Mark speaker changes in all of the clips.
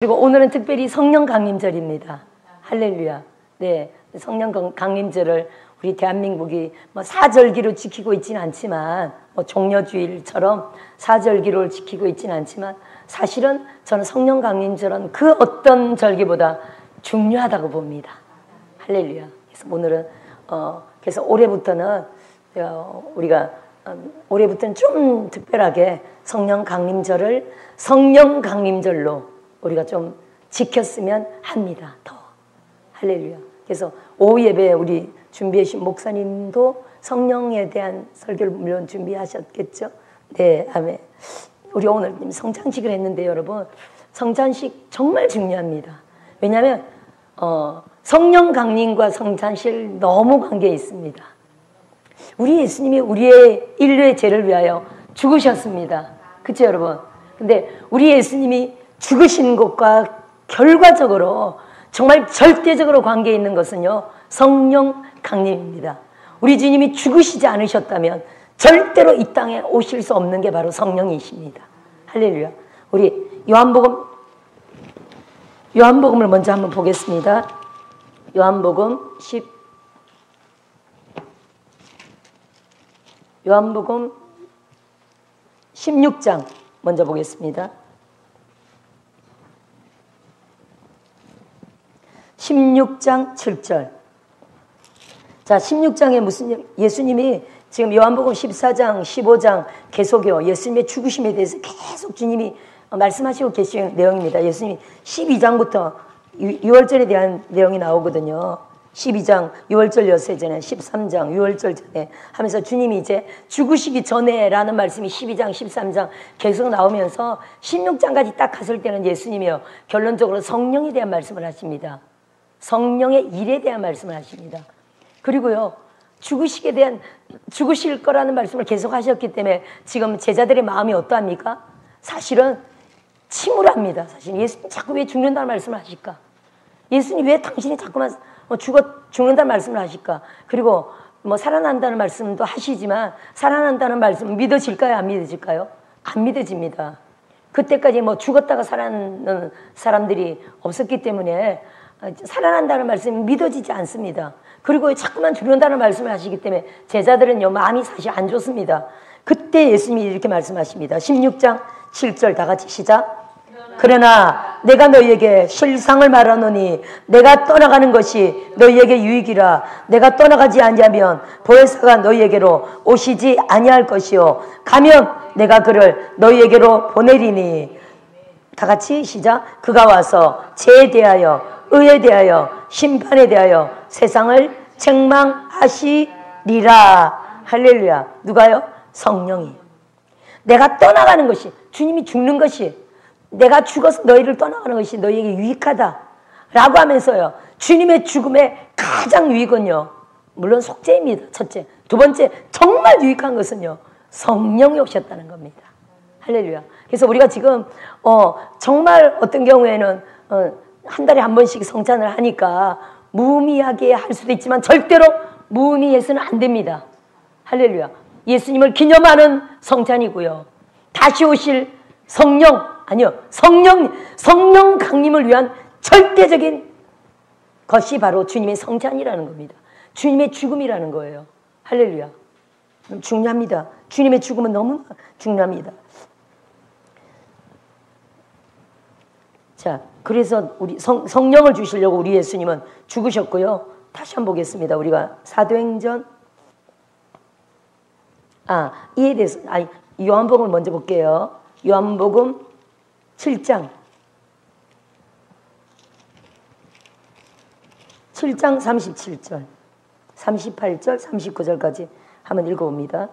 Speaker 1: 그리고 오늘은 특별히 성령 강림절입니다. 할렐루야. 네, 성령 강림절을 우리 대한민국이 뭐 사절기로 지키고 있지는 않지만, 뭐 종려주일처럼 사절기로 지키고 있지는 않지만, 사실은 저는 성령 강림절은 그 어떤 절기보다 중요하다고 봅니다. 할렐루야. 그래서 오늘은 그래서 올해부터는 우리가 올해부터는 좀 특별하게 성령 강림절을 성령 강림절로 우리가 좀 지켰으면 합니다. 더. 할렐루야. 그래서 오후 예배에 우리 준비해 주신 목사님도 성령에 대한 설교를 물론 준비하셨겠죠? 네, 아멘. 우리 오늘 성찬식을 했는데 여러분, 성찬식 정말 중요합니다. 왜냐하면 성령 강림과 성찬식 너무 관계에 있습니다. 우리 예수님이 우리의 인류의 죄를 위하여 죽으셨습니다. 그렇죠, 여러분? 근데 우리 예수님이 죽으신 것과 결과적으로 정말 절대적으로 관계에 있는 것은요, 성령 강림입니다. 우리 주님이 죽으시지 않으셨다면 절대로 이 땅에 오실 수 없는 게 바로 성령이십니다. 할렐루야. 우리 요한복음을 먼저 한번 보겠습니다. 요한복음 16장 먼저 보겠습니다. 16장 7절. 자, 16장에 무슨 예수님이 지금 요한복음 14장, 15장 계속요. 예수님의 죽으심에 대해서 계속 주님이 말씀하시고 계신 내용입니다. 예수님이 12장부터 6월절에 대한 내용이 나오거든요. 12장 6월절 엿새 전에, 13장 6월절 전에 하면서 주님이 이제 죽으시기 전에 라는 말씀이 12장 13장 계속 나오면서 16장까지 딱 갔을 때는 예수님이요, 결론적으로 성령에 대한 말씀을 하십니다. 성령의 일에 대한 말씀을 하십니다. 그리고요, 죽으실 거라는 말씀을 계속 하셨기 때문에 지금 제자들의 마음이 어떠합니까? 사실은 침울합니다. 사실 예수님 자꾸 왜 죽는다는 말씀을 하실까? 예수님 왜 당신이 자꾸만 죽는다는 말씀을 하실까? 그리고 뭐 살아난다는 말씀도 하시지만 살아난다는 말씀 믿어질까요? 안 믿어질까요? 안 믿어집니다. 그때까지 뭐 죽었다가 살아나는 사람들이 없었기 때문에 살아난다는 말씀이 믿어지지 않습니다. 그리고 자꾸만 죽는다는 말씀을 하시기 때문에 제자들은요, 마음이 사실 안 좋습니다. 그때 예수님이 이렇게 말씀하십니다. 16장 7절 다 같이 시작. 그러나 내가 너희에게 실상을 말하노니 내가 떠나가는 것이 너희에게 유익이라. 내가 떠나가지 아니하면 보혜사가 너희에게로 오시지 아니할 것이요, 가면 내가 그를 너희에게로 보내리니. 다 같이 시작. 그가 와서 죄에 대하여, 의에 대하여, 심판에 대하여 세상을 책망하시리라. 할렐루야. 누가요? 성령이. 내가 떠나가는 것이, 주님이 죽는 것이, 내가 죽어서 너희를 떠나가는 것이 너희에게 유익하다 라고 하면서요, 주님의 죽음의 가장 유익은요, 물론 속죄입니다. 첫째. 두 번째, 정말 유익한 것은요, 성령이 오셨다는 겁니다. 할렐루야. 그래서 우리가 지금 정말 어떤 경우에는 한 달에 한 번씩 성찬을 하니까 무의미하게 할 수도 있지만 절대로 무의미해서는 안 됩니다. 할렐루야. 예수님을 기념하는 성찬이고요, 다시 오실 성령 강림을 위한 절대적인 것이 바로 주님의 성찬이라는 겁니다. 주님의 죽음이라는 거예요. 할렐루야. 중요합니다. 주님의 죽음은 너무 중요합니다. 자, 그래서 우리 성령을 주시려고 우리 예수님은 죽으셨고요. 다시 한번 보겠습니다. 우리가 사도행전, 이에 대해서, 요한복음을 먼저 볼게요. 요한복음 7장 37절, 38절, 39절까지 한번 읽어봅니다.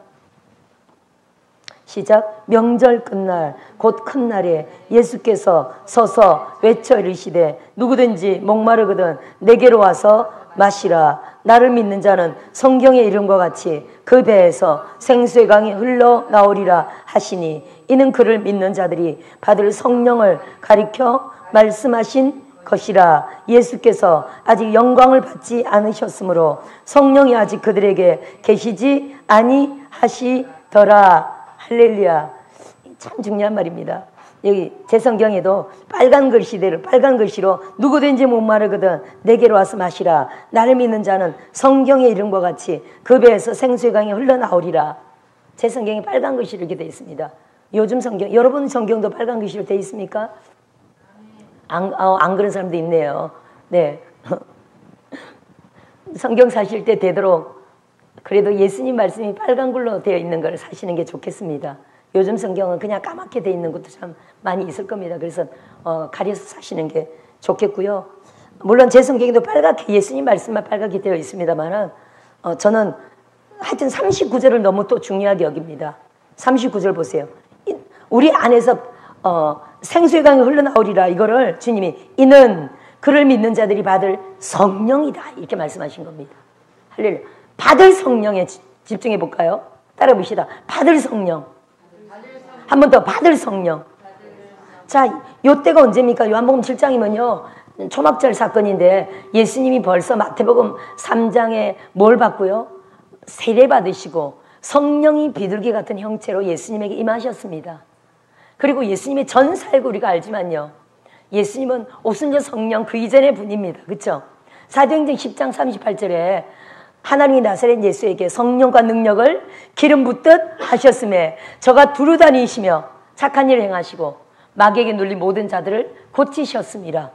Speaker 1: 시작. 명절 끝날 곧 큰 날에 예수께서 서서 외쳐 이르시되 누구든지 목마르거든 내게로 와서 마시라. 나를 믿는 자는 성경의 이름과 같이 그 배에서 생수의 강이 흘러나오리라 하시니, 이는 그를 믿는 자들이 받을 성령을 가리켜 말씀하신 것이라. 예수께서 아직 영광을 받지 않으셨으므로 성령이 아직 그들에게 계시지 아니하시더라. 할렐루야. 참 중요한 말입니다. 여기 제 성경에도 빨간 글씨로 누구든지 목마르거든 내게로 와서 마시라. 나를 믿는 자는 성경의 이름과 같이 그 배에서 생수의 강이 흘러나오리라. 제 성경에 빨간 글씨로 이렇게 되어 있습니다. 요즘 성경, 여러분 성경도 빨간 글씨로 되어 있습니까? 안 그런 사람도 있네요. 네. 성경 사실 때 되도록 그래도 예수님 말씀이 빨간 글로 되어 있는 걸 사시는 게 좋겠습니다. 요즘 성경은 그냥 까맣게 되어 있는 것도 참 많이 있을 겁니다. 그래서 가려서 사시는 게 좋겠고요. 물론 제 성경에도 빨갛게 예수님 말씀만 빨갛게 되어 있습니다만 저는 하여튼 39절을 너무 또 중요하게 여깁니다. 39절 보세요. 우리 안에서 생수의 강이 흘러나오리라. 이거를 주님이 이는 그를 믿는 자들이 받을 성령이다. 이렇게 말씀하신 겁니다. 할렐루야. 받을 성령에 집중해 볼까요? 따라 봅시다. 받을 성령. 한 번 더 받을 성령. 자, 요때가 언제입니까? 요한복음 7장이면요. 초막절 사건인데 예수님이 벌써 마태복음 3장에 뭘 받고요? 세례 받으시고 성령이 비둘기 같은 형체로 예수님에게 임하셨습니다. 그리고 예수님의 전 사역을 우리가 알지만요. 예수님은 오순절 성령 그 이전의 분입니다. 그렇죠? 사도행전 10장 38절에 하나님이 나사렛 예수에게 성령과 능력을 기름 붓듯 하셨음에 저가 두루 다니시며 착한 일을 행하시고 마귀에게 눌린 모든 자들을 고치셨습니다.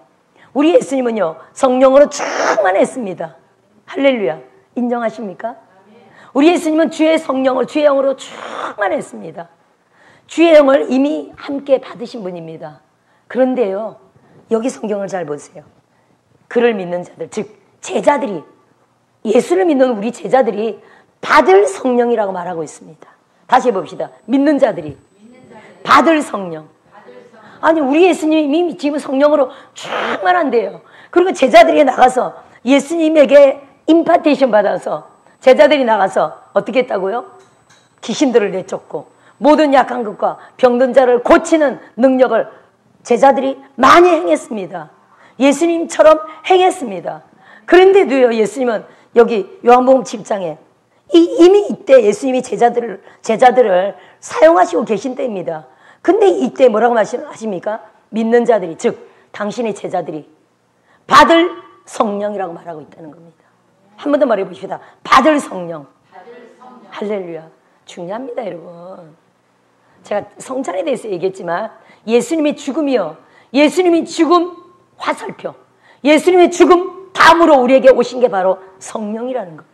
Speaker 1: 우리 예수님은요 성령으로 충만했습니다. 할렐루야. 인정하십니까? 우리 예수님은 주의 성령을 주의 영으로 충만했습니다. 주의 영을 이미 함께 받으신 분입니다. 그런데요 여기 성경을 잘 보세요. 그를 믿는 자들 즉 제자들이 예수를 믿는 우리 제자들이 받을 성령이라고 말하고 있습니다. 다시 해봅시다. 믿는 자들이 받을 성령. 아니 우리 예수님이 지금 성령으로 충만한데요. 그리고 제자들이 나가서 예수님에게 임파테이션 받아서 제자들이 나가서 어떻게 했다고요? 귀신들을 내쫓고 모든 약한 것과 병든 자를 고치는 능력을 제자들이 많이 행했습니다. 예수님처럼 행했습니다. 그런데도요 예수님은 여기 요한복음 7장에 이미 이때 예수님이 제자들을 사용하시고 계신 때입니다. 근데 이때 뭐라고 말씀하십니까? 믿는 자들이 즉 당신의 제자들이 받을 성령이라고 말하고 있다는 겁니다. 한 번 더 말해 봅시다. 받을 성령. 할렐루야. 중요합니다 여러분. 제가 성찬에 대해서 얘기했지만 예수님의 죽음이요. 예수님의 죽음 화살표. 예수님의 죽음 다음으로 우리에게 오신 게 바로 성령이라는 겁니다.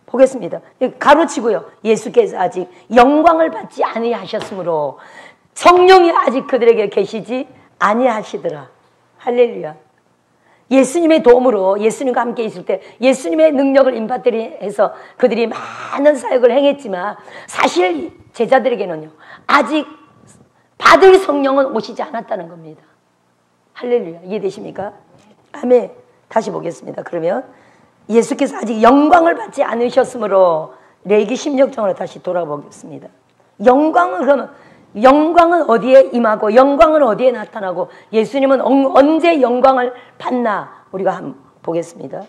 Speaker 1: 보겠습니다. 가로치고요. 예수께서 아직 영광을 받지 아니하셨으므로 성령이 아직 그들에게 계시지 아니하시더라. 할렐루야. 예수님의 도움으로 예수님과 함께 있을 때 예수님의 능력을 임파트리해서 그들이 많은 사역을 행했지만 사실 제자들에게는요. 아직 받을 성령은 오시지 않았다는 겁니다. 할렐루야. 이해되십니까? 아멘. 다시 보겠습니다. 그러면 예수께서 아직 영광을 받지 않으셨으므로 레위기 16장으로 다시 돌아보겠습니다. 영광은 어디에 임하고 영광은 어디에 나타나고 예수님은 언제 영광을 받나 우리가 한번 보겠습니다.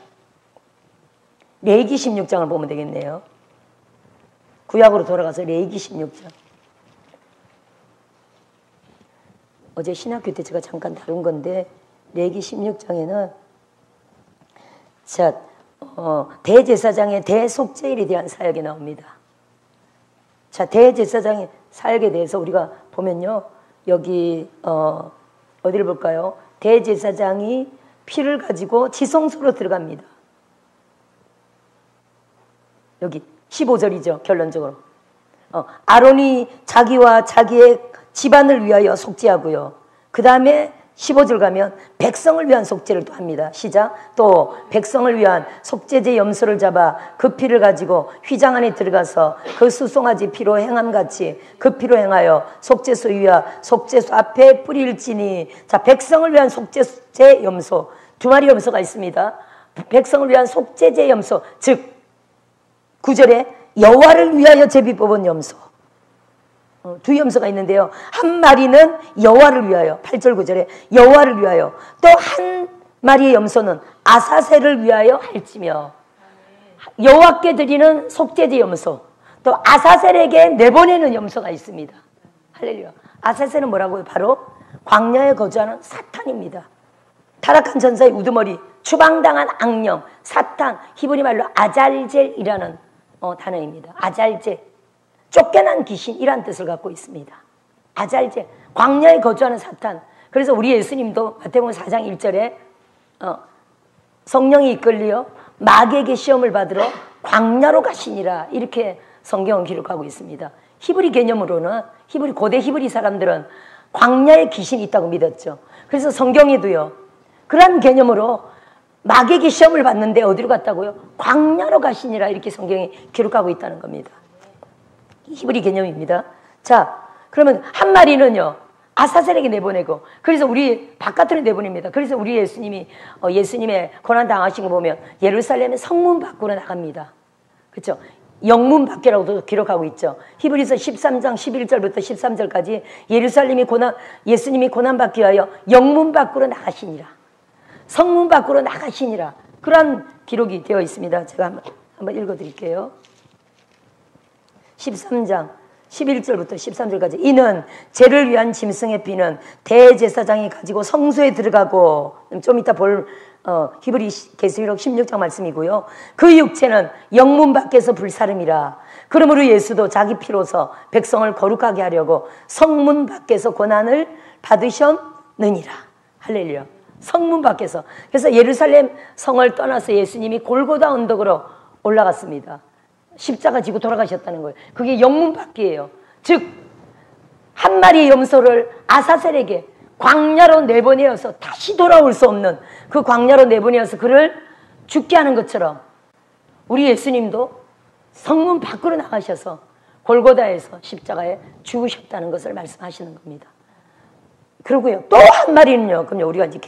Speaker 1: 레위기 16장을 보면 되겠네요. 구약으로 돌아가서 레위기 16장. 어제 신학교 때 제가 잠깐 다룬 건데 레위기 16장에는 자 대제사장의 대속죄일에 대한 사역이 나옵니다. 자 대제사장의 사역에 대해서 우리가 보면요 여기 어디를 볼까요? 대제사장이 피를 가지고 지성소로 들어갑니다. 여기 15절이죠 결론적으로. 아론이 자기와 자기의 집안을 위하여 속죄하고요. 그 다음에 15절 가면 백성을 위한 속죄를 또 합니다. 시작. 또 백성을 위한 속죄제 염소를 잡아 그 피를 가지고 휘장 안에 들어가서 그 수송아지 피로 행함같이 그 피로 행하여 속죄소 위와 속죄소 앞에 뿌릴지니. 자 백성을 위한 속죄제 염소 두 마리 염소가 있습니다. 백성을 위한 속죄제 염소 즉 9절에 여호와를 위하여 제비 뽑은 염소 두 염소가 있는데요. 한 마리는 여호와를 위하여 8절 9절에 여호와를 위하여 또 한 마리의 염소는 아사셀을 위하여 할지며 여호와께 드리는 속죄제 염소 또 아사셀에게 내보내는 염소가 있습니다. 할렐루야. 아사셀은 뭐라고요? 바로 광야에 거주하는 사탄입니다. 타락한 전사의 우두머리, 추방당한 악령, 사탄, 히브리 말로 아잘젤이라는 단어입니다. 아잘젤, 쫓겨난 귀신이란 뜻을 갖고 있습니다. 아잘젤, 광야에 거주하는 사탄. 그래서 우리 예수님도 마태복음 4장 1절에 성령이 이끌리어 마귀에게 시험을 받으러 광야로 가시니라, 이렇게 성경은 기록하고 있습니다. 히브리 개념으로는 고대 히브리 사람들은 광야에 귀신이 있다고 믿었죠. 그래서 성경에도요, 그런 개념으로 마귀에게 시험을 받는데 어디로 갔다고요? 광야로 가시니라, 이렇게 성경이 기록하고 있다는 겁니다. 히브리 개념입니다. 자, 그러면 한 마리는요, 아사셀에게 내보내고, 그래서 우리 바깥으로 내보냅니다. 그래서 우리 예수님이 예수님의 고난 당하신 거 보면 예루살렘의 성문 밖으로 나갑니다. 그렇죠? 영문 밖이라고도 기록하고 있죠. 히브리서 13장 11절부터 13절까지 예수님이 고난 받기 위하여 영문 밖으로 나가시니라, 성문 밖으로 나가시니라, 그런 기록이 되어 있습니다. 제가 한번 읽어드릴게요. 13장 11절부터 13절까지. 이는 죄를 위한 짐승의 피는 대제사장이 가지고 성소에 들어가고, 좀 이따 볼 히브리 계시록 16장 말씀이고요. 그 육체는 영문 밖에서 불사름이라. 그러므로 예수도 자기 피로서 백성을 거룩하게 하려고 성문 밖에서 고난을 받으셨느니라. 할렐루야. 성문 밖에서. 그래서 예루살렘 성을 떠나서 예수님이 골고다 언덕으로 올라갔습니다. 십자가 지고 돌아가셨다는 거예요. 그게 영문 밖이에요. 즉, 한 마리의 염소를 아사셀에게 광야로 내보내어서 다시 돌아올 수 없는 그 광야로 내보내어서 그를 죽게 하는 것처럼 우리 예수님도 성문 밖으로 나가셔서 골고다에서 십자가에 죽으셨다는 것을 말씀하시는 겁니다. 그러고요, 또 한 마리는요, 그럼 우리가 이제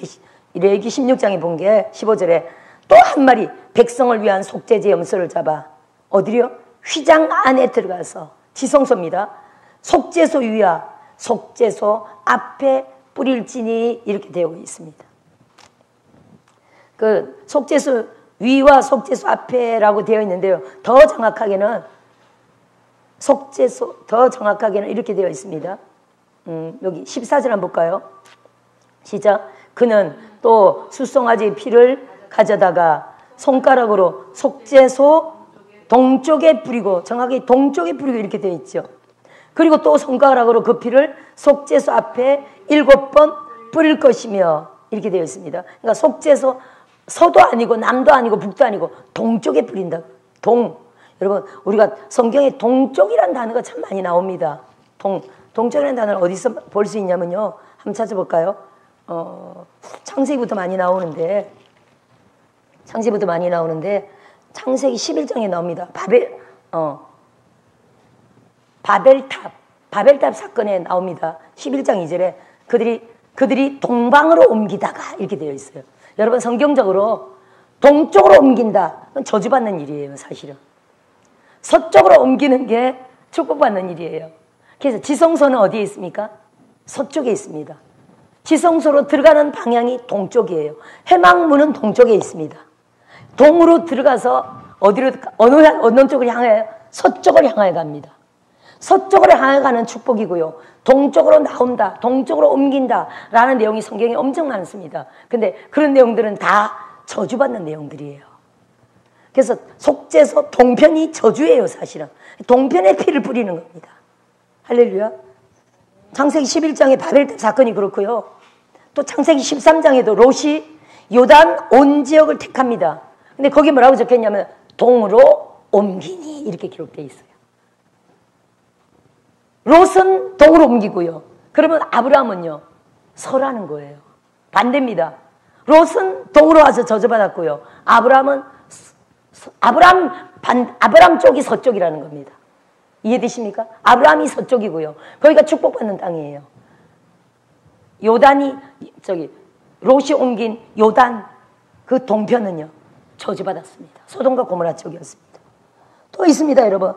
Speaker 1: 레위기 16장에 본 게 15절에 또 한 마리 백성을 위한 속죄제 염소를 잡아 어디요? 휘장 안에 들어가서, 지성소입니다. 속죄소 위와 속죄소 앞에 뿌릴지니, 이렇게 되어 있습니다. 그 속죄소 위와 속죄소 앞에라고 되어 있는데요. 더 정확하게는 이렇게 되어 있습니다. 여기 14절 한번 볼까요? 시작. 그는 또 수송아지 피를 가져다가 손가락으로 속죄소 동쪽에 뿌리고, 정확히 동쪽에 뿌리고 이렇게 되어 있죠. 그리고 또 손가락으로 그 피를 속죄소 앞에 7번 뿌릴 것이며, 이렇게 되어 있습니다. 그러니까 속죄소 서도 아니고 남도 아니고 북도 아니고 동쪽에 뿌린다. 여러분, 우리가 성경에 동쪽이라는 단어가 참 많이 나옵니다. 동쪽이라는 단어를 어디서 볼 수 있냐면요, 한번 찾아볼까요? 창세기부터 많이 나오는데 창세기 11장에 나옵니다. 바벨탑 사건에 나옵니다. 11장 2절에 그들이 동방으로 옮기다가, 이렇게 되어 있어요. 여러분, 성경적으로 동쪽으로 옮긴다, 그건 저주받는 일이에요. 사실은 서쪽으로 옮기는 게 축복받는 일이에요. 그래서 지성소는 어디에 있습니까? 서쪽에 있습니다. 지성소로 들어가는 방향이 동쪽이에요. 해망문은 동쪽에 있습니다. 동으로 들어가서 어느 쪽을 향해? 서쪽을 향하여 갑니다. 서쪽으로 향해 가는 축복이고요. 동쪽으로 나온다, 동쪽으로 옮긴다 라는 내용이 성경에 엄청 많습니다. 근데 그런 내용들은 다 저주받는 내용들이에요. 그래서 속죄소 동편이 저주예요. 사실은 동편에 피를 뿌리는 겁니다. 할렐루야. 창세기 11장의 바벨탑 사건이 그렇고요. 또 창세기 13장에도 롯이 요단 온 지역을 택합니다. 근데 거기 뭐라고 적혀있냐면 동으로 옮기니, 이렇게 기록되어 있어요. 롯은 동으로 옮기고요. 그러면 아브라함은요, 서라는 거예요. 반대입니다. 롯은 동으로 와서 저주받았고요. 아브라함 쪽이 서쪽이라는 겁니다. 이해되십니까? 아브라함이 서쪽이고요. 거기가 축복받는 땅이에요. 롯이 옮긴 요단 그 동편은요, 저주받았습니다. 소돔과 고모라 쪽이었습니다. 또 있습니다, 여러분.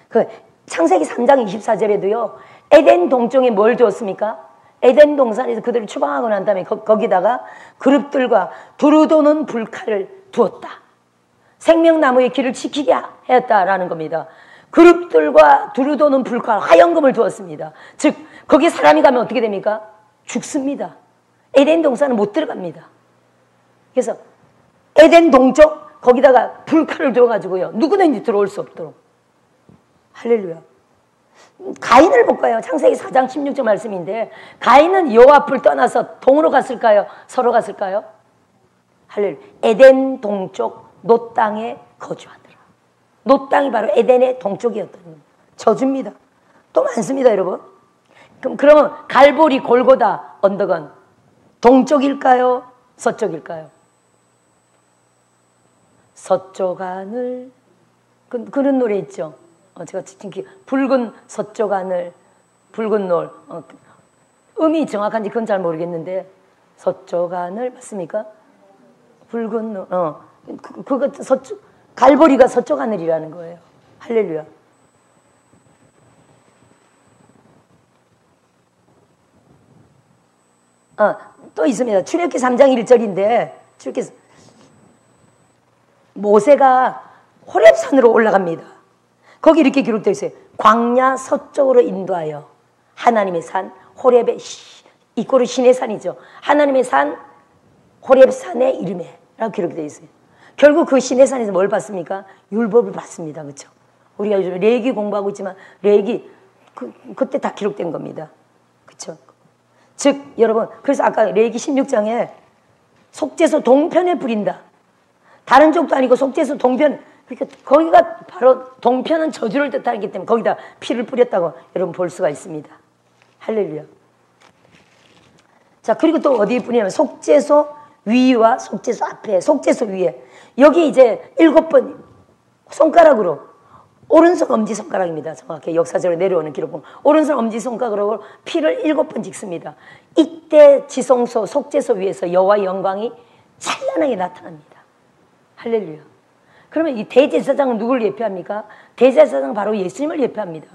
Speaker 1: 그 창세기 3장 24절에도요, 에덴 동쪽에 뭘 두었습니까? 에덴 동산에서 그들을 추방하고 난 다음에 거기다가 그룹들과 두루 도는 불칼을 두었다. 생명나무의 길을 지키게 하였다라는 겁니다. 그룹들과 두루 도는 불칼 화영금을 두었습니다. 즉 거기에 사람이 가면 어떻게 됩니까? 죽습니다. 에덴 동산은 못 들어갑니다. 그래서 에덴 동쪽 거기다가 불칼을 두어가지고요, 누구든지 들어올 수 없도록. 할렐루야. 가인을 볼까요? 창세기 4장 16절 말씀인데, 가인은 여호와 앞을 떠나서 동으로 갔을까요? 서로 갔을까요? 할렐루야. 에덴 동쪽 노 땅에 거주하더라. 노 땅이 바로 에덴의 동쪽이었다는 겁니다. 저주입니다. 또 많습니다, 여러분. 그러면 갈보리 골고다 언덕은 동쪽일까요? 서쪽일까요? 서쪽 하늘, 그런 노래 있죠. 제가 지금 붉은 서쪽 하늘, 붉은 노을. 음이 정확한지 그건 잘 모르겠는데, 서쪽 하늘 맞습니까? 붉은 노을. 그거 서쪽, 갈보리가 서쪽 하늘이라는 거예요. 할렐루야. 또 있습니다. 출애굽기 3장 1절인데, 모세가 호렙산으로 올라갑니다. 거기 이렇게 기록되어 있어요. 광야 서쪽으로 인도하여 하나님의 산 호렙의, 이꼬르 신의 산이죠. 하나님의 산 호렙산의 이름에 라고 기록되어 있어요. 결국 그 신의 산에서 뭘 받습니까? 율법을 받습니다. 그렇죠? 우리가 요즘 레위기 공부하고 있지만 레위기 그때 다 기록된 겁니다. 그렇죠? 즉 여러분, 그래서 아까 레위기 16장에 속죄소 동편에 뿌린다. 다른 쪽도 아니고 속죄소 동편, 그러니까 거기가 바로 동편은 저주를 뜻하기 때문에 거기다 피를 뿌렸다고 여러분 볼 수가 있습니다. 할렐루야. 자, 그리고 또 어디에 뿌리냐면 속죄소 위와 속죄소 앞에, 속죄소 위에, 여기 이제 7번 손가락으로, 오른손 엄지손가락입니다. 정확히 역사적으로 내려오는 기록 보면 오른손 엄지손가락으로 피를 7번 찍습니다. 이때 지성소 속죄소 위에서 여호와의 영광이 찬란하게 나타납니다. 할렐루야. 그러면 이 대제사장은 누구를 예표합니까? 대제사장은 바로 예수님을 예표합니다.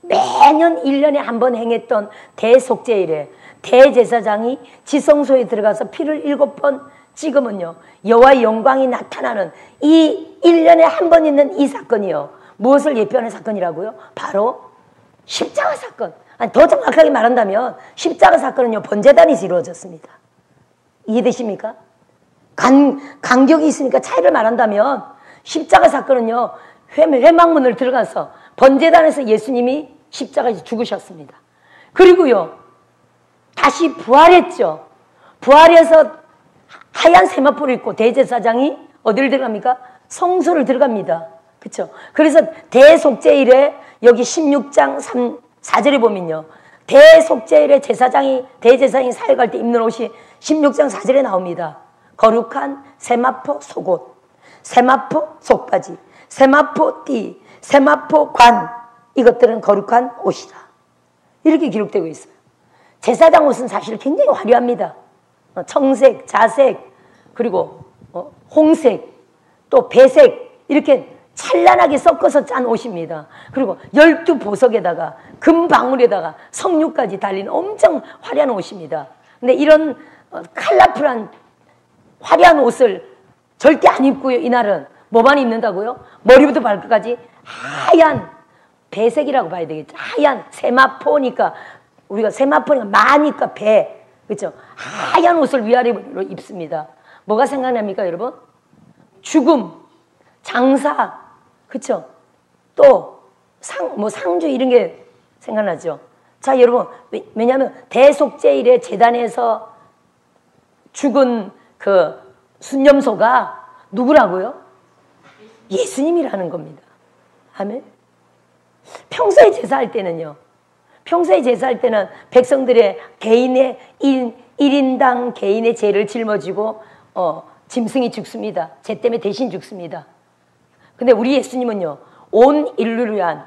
Speaker 1: 매년 1년에 한 번 행했던 대속죄일에 대제사장이 지성소에 들어가서 피를 7번 찍으면요, 여호와의 영광이 나타나는 이 1년에 한 번 있는 이 사건이요, 무엇을 예표하는 사건이라고요? 바로 십자가 사건. 아니, 더 정확하게 말한다면 십자가 사건은요, 번제단에서 이루어졌습니다. 이해되십니까? 간격이 있으니까 차이를 말한다면 십자가 사건은요, 회막문을 들어가서 번제단에서 예수님이 십자가에서 죽으셨습니다. 그리고요, 다시 부활했죠. 부활해서 하얀 세마포를 입고 대제사장이 어디를 들어갑니까? 성소를 들어갑니다. 그렇죠? 그래서 대속죄일에 여기 16장 4절에 보면요, 대속죄일에 대제사장이 사역할 때 입는 옷이 16장 4절에 나옵니다. 거룩한 세마포 속옷, 세마포 속바지, 세마포 띠, 세마포 관, 이것들은 거룩한 옷이다. 이렇게 기록되고 있어요. 제사장 옷은 사실 굉장히 화려합니다. 청색, 자색, 그리고 홍색, 또 배색, 이렇게 찬란하게 섞어서 짠 옷입니다. 그리고 12보석에다가 금방울에다가 석류까지 달린 엄청 화려한 옷입니다. 근데 이런 컬러풀한 화려한 옷을 절대 안 입고요, 이날은 뭐만 입는다고요? 머리부터 발끝까지 하얀 배색이라고 봐야 되겠죠. 하얀 세마포니까, 우리가 세마포니까 마니까 배, 그렇죠? 하얀 옷을 위아래로 입습니다. 뭐가 생각납니까, 여러분? 죽음, 장사, 그렇죠? 또 상주 이런 게 생각나죠. 자, 여러분, 왜냐하면 대속죄일에 제단에서 죽은 그 순념소가 누구라고요? 예수님이라는 겁니다. 아멘. 평소에 제사할 때는요, 백성들의 개인의 1인당 개인의 죄를 짊어지고 짐승이 죽습니다. 죄 때문에 대신 죽습니다. 근데 우리 예수님은요, 온 인류를 위한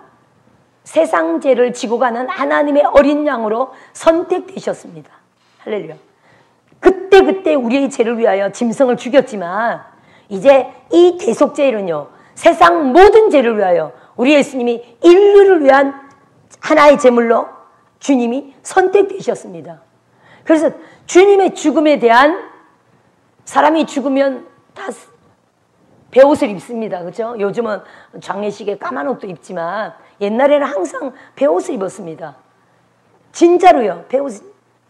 Speaker 1: 세상 죄를 지고 가는 하나님의 어린 양으로 선택되셨습니다. 할렐루야. 그때 우리의 죄를 위하여 짐승을 죽였지만, 이제 이 대속죄일은요, 세상 모든 죄를 위하여 우리 예수님이 인류를 위한 하나의 제물로 주님이 선택되셨습니다. 그래서 주님의 죽음에 대한, 사람이 죽으면 다 배옷을 입습니다. 그죠? 요즘은 장례식에 까만 옷도 입지만 옛날에는 항상 배옷을 입었습니다. 진짜로요. 배옷,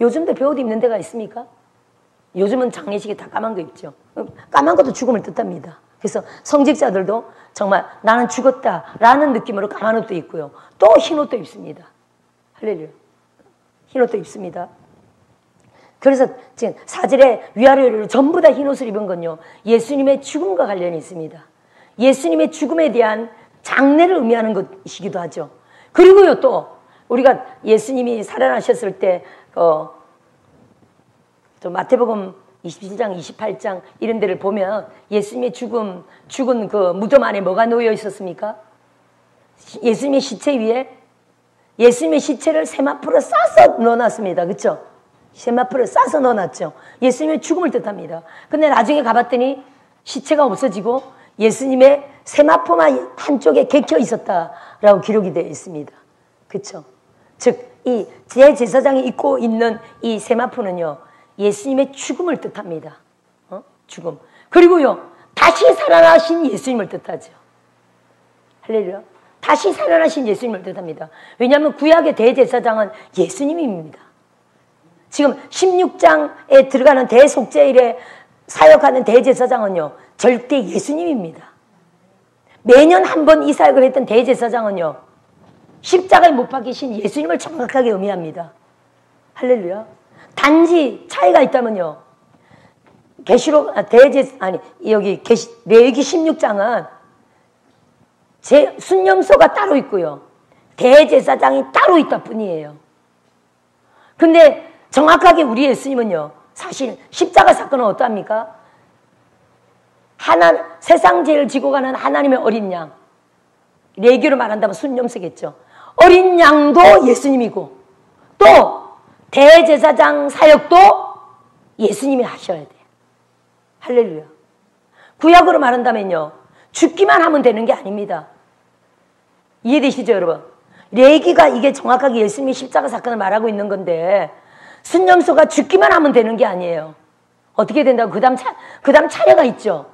Speaker 1: 요즘도 배옷 입는 데가 있습니까? 요즘은 장례식에 다 까만 거 입죠. 까만 것도 죽음을 뜻합니다. 그래서 성직자들도 정말 나는 죽었다라는 느낌으로 까만 옷도 입고요. 또 흰 옷도 입습니다. 할렐루야. 흰 옷도 입습니다. 그래서 지금 4절에 위아래로 전부 다 흰 옷을 입은 건요, 예수님의 죽음과 관련이 있습니다. 예수님의 죽음에 대한 장례를 의미하는 것이기도 하죠. 그리고요, 또 우리가 예수님이 살아나셨을 때 마태복음 27장, 28장 이런 데를 보면 예수님의 죽은 그 무덤 안에 뭐가 놓여 있었습니까? 예수님의 시체 위에 예수님의 시체를 세마포로 싸서 넣어놨습니다. 그렇죠? 세마포를 싸서 넣어놨죠. 예수님의 죽음을 뜻합니다. 근데 나중에 가봤더니 시체가 없어지고 예수님의 세마포만 한쪽에 객혀 있었다라고 기록이 되어 있습니다. 그렇죠? 즉, 이 대제사장이 입고 있는 이 세마포는요, 예수님의 죽음을 뜻합니다. 죽음. 그리고요, 다시 살아나신 예수님을 뜻하죠. 할렐루야. 다시 살아나신 예수님을 뜻합니다. 왜냐하면 구약의 대제사장은 예수님입니다. 지금 16장에 들어가는 대속죄일에 사역하는 대제사장은요, 절대 예수님입니다. 매년 한 번 이 사역을 했던 대제사장은요, 십자가에 못 박히신 예수님을 정확하게 의미합니다. 할렐루야. 단지 차이가 있다면요, 레위기 16장은 순념소가 따로 있고요, 대제사장이 따로 있다 뿐이에요. 근데 정확하게 우리 예수님은요, 사실 십자가 사건은 어떠합니까? 세상 죄를 지고 가는 하나님의 어린 양, 레위기로 말한다면 순념소겠죠. 어린 양도 예수님이고 또 대제사장 사역도 예수님이 하셔야 돼요. 할렐루야. 구약으로 말한다면요, 죽기만 하면 되는 게 아닙니다. 이해되시죠, 여러분? 레위기가 이게 정확하게 예수님이 십자가 사건을 말하고 있는 건데, 순념소가 죽기만 하면 되는 게 아니에요. 어떻게 된다고? 그 다음 차례가 있죠.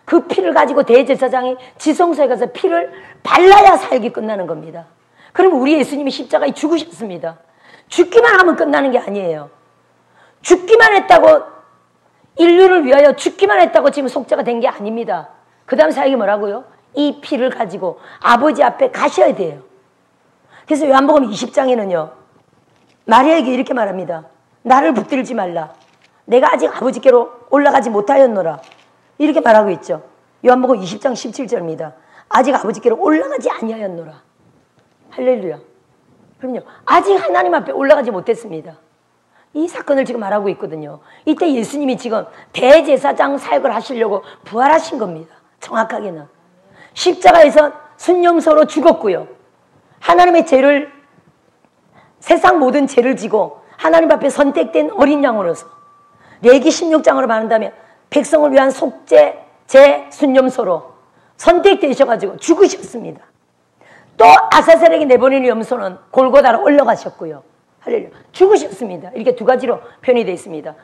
Speaker 1: 그 피를 가지고 대제사장이 지성소에 가서 피를 발라야 사역이 끝나는 겁니다. 그럼 우리 예수님이 십자가에 죽으셨습니다. 죽기만 하면 끝나는 게 아니에요. 죽기만 했다고, 인류를 위하여 죽기만 했다고 지금 속죄가 된 게 아닙니다. 그 다음 사역이 뭐라고요? 이 피를 가지고 아버지 앞에 가셔야 돼요. 그래서 요한복음 20장에는요, 마리아에게 이렇게 말합니다. 나를 붙들지 말라. 내가 아직 아버지께로 올라가지 못하였노라. 이렇게 말하고 있죠. 요한복음 20장 17절입니다. 아직 아버지께로 올라가지 아니하였노라. 할렐루야. 그럼요, 아직 하나님 앞에 올라가지 못했습니다. 이 사건을 지금 말하고 있거든요. 이때 예수님이 지금 대제사장 사역을 하시려고 부활하신 겁니다. 정확하게는 십자가에서 순념소로 죽었고요, 하나님의 죄를, 세상 모든 죄를 지고 하나님 앞에 선택된 어린 양으로서 레위기 16장으로 말한다면 백성을 위한 속죄 제 순념소로 선택되셔가지고 죽으셨습니다. 또 아사셀에게 내보내는 염소는 골고다로 올라가셨고요. 할렐루야. 죽으셨습니다. 이렇게 두 가지로 표현이 되어 있습니다.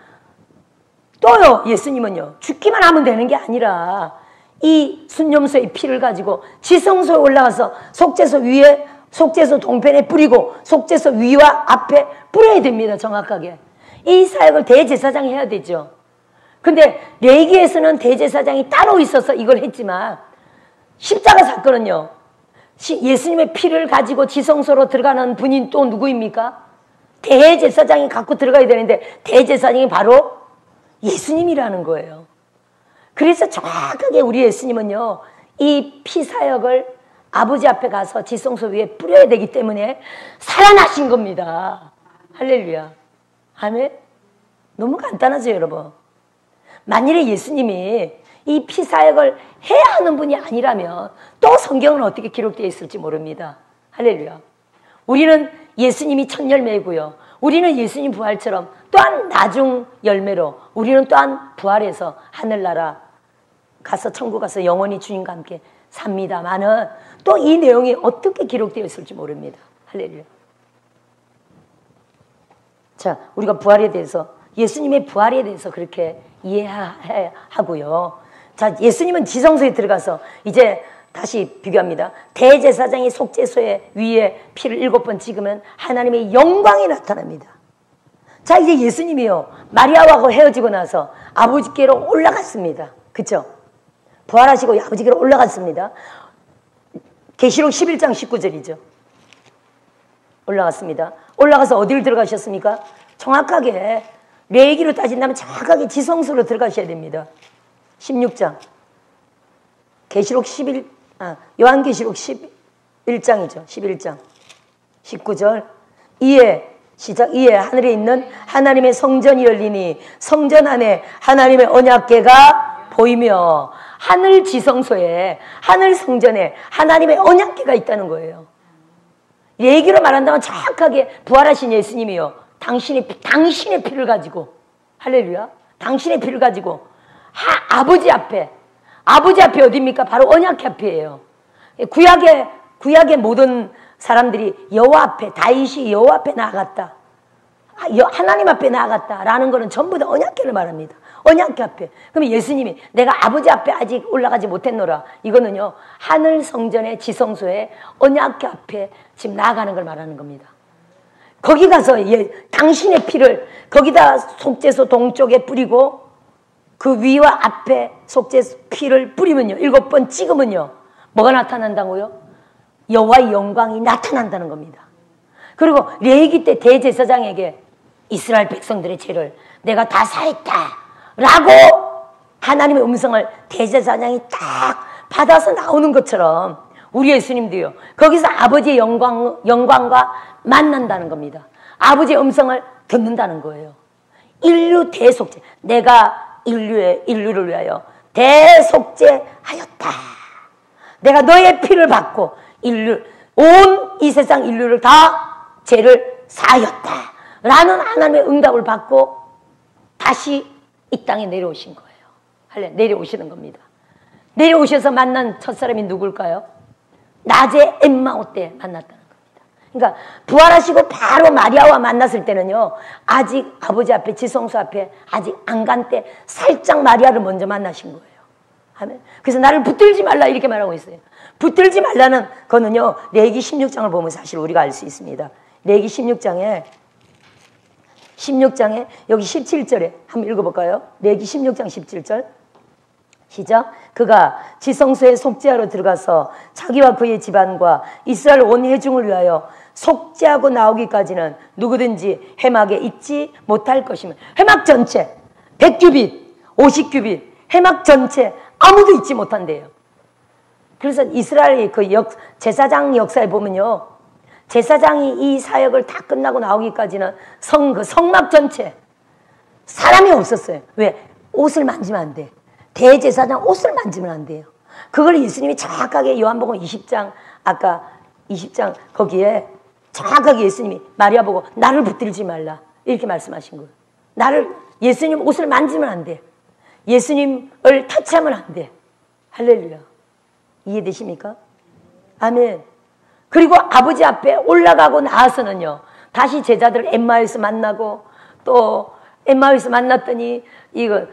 Speaker 1: 또요, 예수님은요, 죽기만 하면 되는 게 아니라 이 순념소의 피를 가지고 지성소에 올라가서 속죄소 동편에 뿌리고 속죄소 위와 앞에 뿌려야 됩니다. 정확하게. 이 사역을 대제사장이 해야 되죠. 근데 레위기에서는 대제사장이 따로 있어서 이걸 했지만 십자가 사건은요, 예수님의 피를 가지고 지성소로 들어가는 분이 또 누구입니까? 대제사장이 갖고 들어가야 되는데 대제사장이 바로 예수님이라는 거예요. 그래서 정확하게 우리 예수님은요, 이 피사역을 아버지 앞에 가서 지성소 위에 뿌려야 되기 때문에 살아나신 겁니다. 할렐루야. 아멘. 너무 간단하죠, 여러분. 만일에 예수님이 이 피사역을 해야 하는 분이 아니라면 또 성경은 어떻게 기록되어 있을지 모릅니다. 할렐루야. 우리는 예수님이 첫 열매이고요, 우리는 예수님 부활처럼 또한 나중 열매로 우리는 또한 부활해서 하늘나라 가서 천국 가서 영원히 주님과 함께 삽니다만은 또 이 내용이 어떻게 기록되어 있을지 모릅니다. 할렐루야. 자, 우리가 부활에 대해서, 예수님의 부활에 대해서 그렇게 이해하고요. 자, 예수님은 지성소에 들어가서 이제 다시 비교합니다. 대제사장이 속죄소에 위에 피를 7번 찍으면 하나님의 영광이 나타납니다. 자, 이제 예수님이요, 마리아하고 헤어지고 나서 아버지께로 올라갔습니다. 그쵸? 부활하시고 아버지께로 올라갔습니다. 계시록 11장 19절이죠. 올라갔습니다. 올라가서 어디를 들어가셨습니까? 정확하게 레위기로 따진다면 정확하게 지성소로 들어가셔야 됩니다. 16장. 계시록 요한계시록 11장이죠. 11장. 19절. 이에 하늘에 있는 하나님의 성전이 열리니 성전 안에 하나님의 언약궤가 보이며 하늘 지성소에, 하늘 성전에 하나님의 언약궤가 있다는 거예요. 얘기로 말한다면 정확하게 부활하신 예수님이요, 당신의 피를 가지고, 할렐루야, 당신의 피를 가지고 아버지 앞에 어디입니까? 바로 언약궤 앞이에요. 구약의 모든 사람들이 여호와 앞에, 다윗이 여호와 앞에 나아갔다, 하나님 앞에 나아갔다라는 것은 전부 다 언약궤를 말합니다. 언약궤 앞에. 그럼 예수님이 내가 아버지 앞에 아직 올라가지 못했노라, 이거는요, 하늘 성전의 지성소에 언약궤 앞에 지금 나아가는 걸 말하는 겁니다. 거기 가서 당신의 피를 거기다 속죄소 동쪽에 뿌리고 그 위와 앞에 속죄소 피를 뿌리면요, 7번 찍으면요, 뭐가 나타난다고요? 여호와의 영광이 나타난다는 겁니다. 그리고 레위기 때 대제사장에게 이스라엘 백성들의 죄를 내가 다 사했다 라고 하나님의 음성을 대제사장이 딱 받아서 나오는 것처럼 우리 예수님도요, 거기서 아버지의 영광과 만난다는 겁니다. 아버지의 음성을 듣는다는 거예요. 인류 대속죄, 내가 인류를 위하여 대속죄하였다. 내가 너의 피를 받고 온 이 세상 인류를 다 죄를 사하였다 라는 하나님의 응답을 받고 다시 이 땅에 내려오신 거예요. 내려오시는 겁니다. 내려오셔서 만난 첫사람이 누굴까요? 낮에 엠마오 때 만났다는 겁니다. 그러니까 부활하시고 바로 마리아와 만났을 때는요, 아직 아버지 앞에, 지성소 앞에 아직 안 간 때 살짝 마리아를 먼저 만나신 거예요. 아멘. 그래서 나를 붙들지 말라 이렇게 말하고 있어요. 붙들지 말라는 거는요, 레위기 16장을 보면 사실 우리가 알 수 있습니다. 레위기 16장에 여기 17절에 한번 읽어볼까요? 레위기 16장 17절 시작. 그가 지성소에 속죄하러 들어가서 자기와 그의 집안과 이스라엘 온 회중을 위하여 속죄하고 나오기까지는 누구든지 회막에 있지 못할 것이며, 회막 전체 100규빗 50규빗 회막 전체 아무도 있지 못한대요. 그래서 이스라엘 그 제사장 역사에 보면요, 제사장이 이 사역을 다 끝나고 나오기까지는 성막 전체 사람이 없었어요. 왜? 옷을 만지면 안 돼. 대제사장 옷을 만지면 안 돼요. 그걸 예수님이 정확하게 요한복음 20장, 아까 20장 거기에 정확하게 예수님이 마리아 보고 나를 붙들지 말라 이렇게 말씀하신 거예요. 예수님 옷을 만지면 안 돼. 예수님을 터치하면 안 돼. 할렐루야. 이해되십니까? 아멘. 그리고 아버지 앞에 올라가고 나서는요, 다시 제자들 엠마오에서 만나고, 또 엠마오에서 만났더니 이거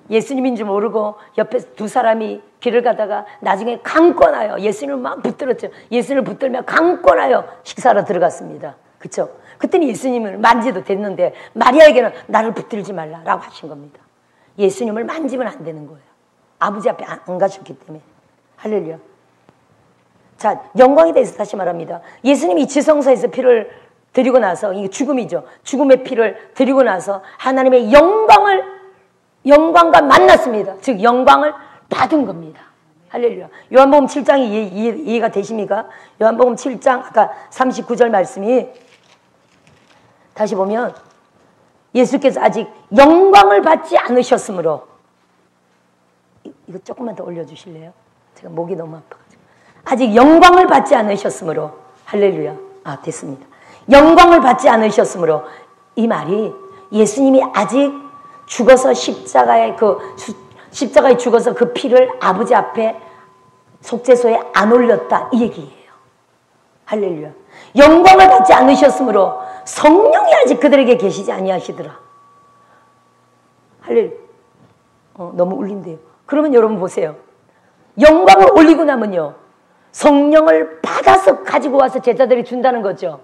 Speaker 1: 예수님인 줄 모르고 옆에 두 사람이 길을 가다가 나중에 강권하여 예수님을 막 붙들었죠. 예수님을 붙들며 강권하여 식사하러 들어갔습니다. 그렇죠? 그때는 예수님을 만지도 됐는데 마리아에게는 나를 붙들지 말라라고 하신 겁니다. 예수님을 만지면 안 되는 거예요. 아버지 앞에 안 가셨기 때문에. 할렐루야. 자, 영광에 대해서 다시 말합니다. 예수님이 지성소에서 피를 드리고 나서, 이게 죽음이죠. 죽음의 피를 드리고 나서 하나님의 영광과 만났습니다. 즉 영광을 받은 겁니다. 할렐루야. 요한복음 7장이 이해가 되십니까? 요한복음 7장 아까 39절 말씀이 다시 보면 예수께서 아직 영광을 받지 않으셨으므로, 이거 조금만 더 올려주실래요? 제가 목이 너무 아파가지고. 아직 영광을 받지 않으셨으므로, 할렐루야. 아, 됐습니다. 영광을 받지 않으셨으므로, 이 말이 예수님이 아직 죽어서 십자가에 죽어서 그 피를 아버지 앞에 속죄소에 안 올렸다 이 얘기예요. 할렐루야. 영광을 받지 않으셨으므로 성령이 아직 그들에게 계시지 아니하시더라. 할렐루야. 너무 울린대요. 그러면 여러분 보세요. 영광을 올리고 나면요, 성령을 받아서 가지고 와서 제자들이 준다는 거죠.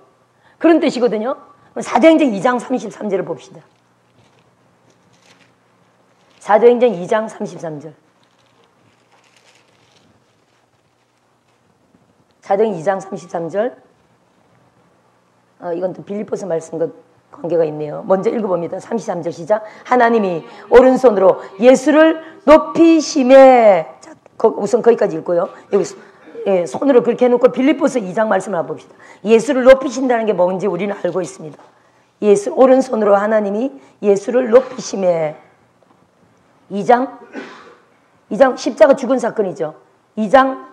Speaker 1: 그런 뜻이거든요. 사도행전 2장 33절을 봅시다. 사도행전 2장 33절. 사도행전 2장 33절. 이건 또 빌립보서 말씀과 관계가 있네요. 먼저 읽어봅니다. 33절 시작. 하나님이 오른손으로 예수를 높이심에, 자, 우선 거기까지 읽고요. 여기 손으로 그렇게 해놓고 빌립보서 2장 말씀을 한번 봅시다. 예수를 높이신다는 게 뭔지 우리는 알고 있습니다. 예수, 오른손으로 하나님이 예수를 높이심에. 2장 십자가 죽은 사건이죠. 2장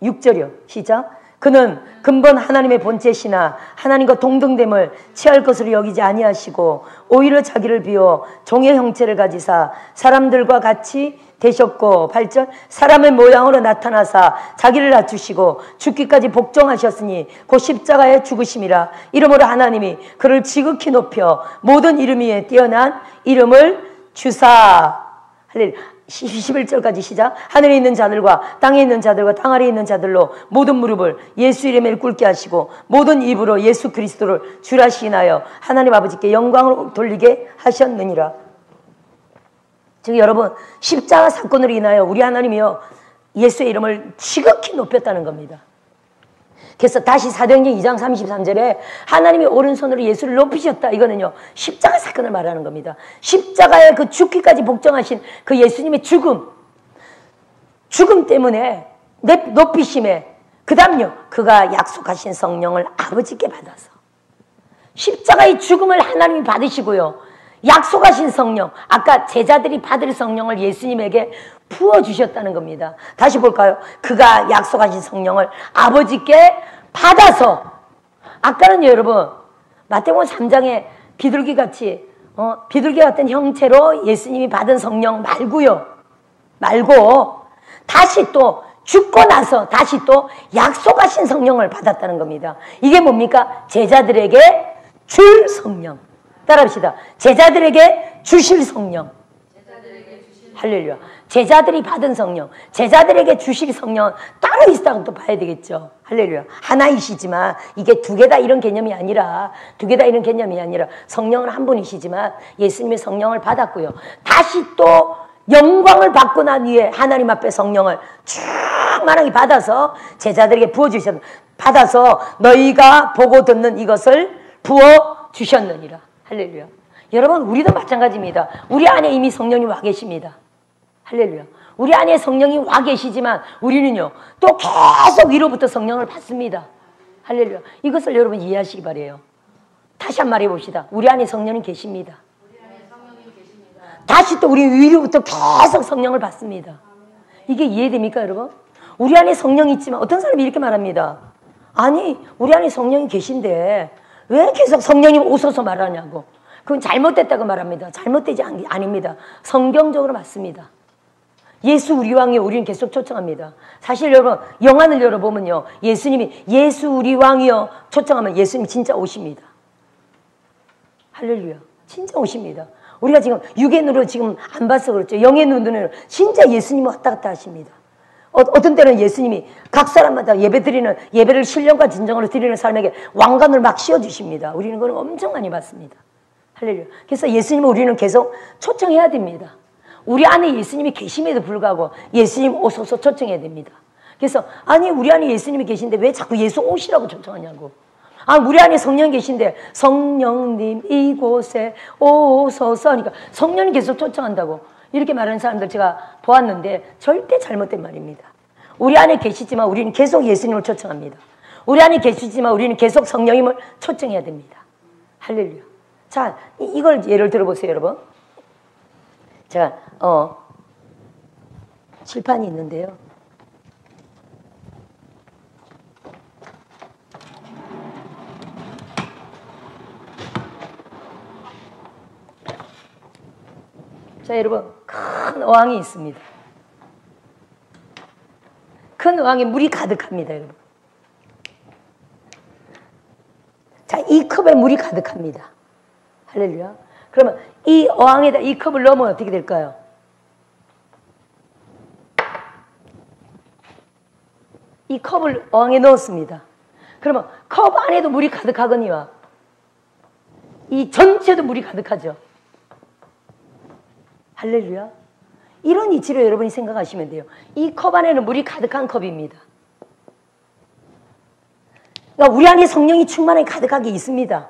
Speaker 1: 6절이요. 시작. 그는 근본 하나님의 본체시나 하나님과 동등됨을 취할 것으로 여기지 아니하시고 오히려 자기를 비워 종의 형체를 가지사 사람들과 같이 되셨고, 8절. 사람의 모양으로 나타나사 자기를 낮추시고 죽기까지 복종하셨으니 곧 십자가에 죽으심이라. 이러므로 하나님이 그를 지극히 높여 모든 이름 위에 뛰어난 이름을 주사. 할렐루야. 11절까지 시작. 하늘에 있는 자들과 땅에 있는 자들과 땅 아래에 있는 자들로 모든 무릎을 예수 이름에 꿇게 하시고 모든 입으로 예수 그리스도를 주라시나요 하나님 아버지께 영광을 돌리게 하셨느니라. 즉 여러분, 십자가 사건으로 인하여 우리 하나님이요, 예수의 이름을 지극히 높였다는 겁니다. 그래서 다시 사도행전 2장 33절에 하나님이 오른손으로 예수를 높이셨다. 이거는요, 십자가 사건을 말하는 겁니다. 십자가에 그 죽기까지 복종하신 그 예수님의 죽음 때문에 높이심에, 그 다음요, 그가 약속하신 성령을 아버지께 받아서 십자가의 죽음을 하나님이 받으시고요, 약속하신 성령, 아까 제자들이 받을 성령을 예수님에게 부어주셨다는 겁니다. 다시 볼까요? 그가 약속하신 성령을 아버지께 받아서, 아까는 여러분 마태복음 3장에 비둘기같이 비둘기 같은 형체로 예수님이 받은 성령 말고 다시 또 죽고 나서 다시 또 약속하신 성령을 받았다는 겁니다. 이게 뭡니까? 제자들에게 줄 성령. 따라합시다. 제자들에게 주실 성령. 할렐루야. 제자들이 받은 성령, 제자들에게 주실 성령 따로 있다고 또 봐야 되겠죠. 할렐루야. 하나이시지만 이게 두 개다 이런 개념이 아니라, 성령은 한 분이시지만 예수님의 성령을 받았고요, 다시 또 영광을 받고 난 뒤에 하나님 앞에 성령을 충만하게 받아서 제자들에게 부어주셨다. 받아서 너희가 보고 듣는 이것을 부어주셨느니라. 할렐루야. 여러분, 우리도 마찬가지입니다. 우리 안에 이미 성령이 와 계십니다. 할렐루야. 우리 안에 성령이 와 계시지만 우리는요, 또 계속 위로부터 성령을 받습니다. 할렐루야. 이것을 여러분 이해하시기 바라요. 다시 한 번 말해봅시다. 우리 안에 성령이 계십니다. 다시 또 우리 위로부터 계속 성령을 받습니다. 이게 이해됩니까, 여러분? 우리 안에 성령이 있지만 어떤 사람이 이렇게 말합니다. 아니, 우리 안에 성령이 계신데 왜 계속 성령님 오셔서 말하냐고. 그건 잘못됐다고 말합니다. 잘못되지 아닙니다. 성경적으로 맞습니다. 예수 우리 왕이요, 우리는 계속 초청합니다. 사실 여러분, 영안을 열어보면요, 예수님이 예수 우리 왕이요 초청하면 예수님이 진짜 오십니다. 할렐루야. 진짜 오십니다. 우리가 지금 육의 눈으로 지금 안 봐서 그렇죠. 영의 눈으로 진짜 예수님이 왔다 갔다 하십니다. 어떤 때는 예수님이 각 사람마다 예배를 신령과 진정으로 드리는 사람에게 왕관을 막 씌워주십니다. 우리는 그걸 엄청 많이 받습니다. 할렐루야. 그래서 예수님을 우리는 계속 초청해야 됩니다. 우리 안에 예수님이 계심에도 불구하고 예수님 오셔서 초청해야 됩니다. 그래서 아니, 우리 안에 예수님이 계신데 왜 자꾸 예수 오시라고 초청하냐고. 아, 우리 안에 성령 계신데 성령님 이곳에 오소서 하니까 성령이 계속 초청한다고 이렇게 말하는 사람들 제가 보았는데 절대 잘못된 말입니다. 우리 안에 계시지만 우리는 계속 예수님을 초청합니다. 우리 안에 계시지만 우리는 계속 성령님을 초청해야 됩니다. 할렐루야. 자, 이걸 예를 들어보세요, 여러분. 제가 칠판이 있는데요. 자, 여러분, 큰 어항이 있습니다. 큰 어항에 물이 가득합니다, 여러분. 자, 이 컵에 물이 가득합니다. 할렐루야. 그러면 이 어항에다 이 컵을 넣으면 어떻게 될까요? 이 컵을 어항에 넣었습니다. 그러면 컵 안에도 물이 가득하거니와 이 전체도 물이 가득하죠. 할렐루야. 이런 이치로 여러분이 생각하시면 돼요. 이 컵 안에는 물이 가득한 컵입니다. 그러니까 우리 안에 성령이 충만하게 가득하게 있습니다.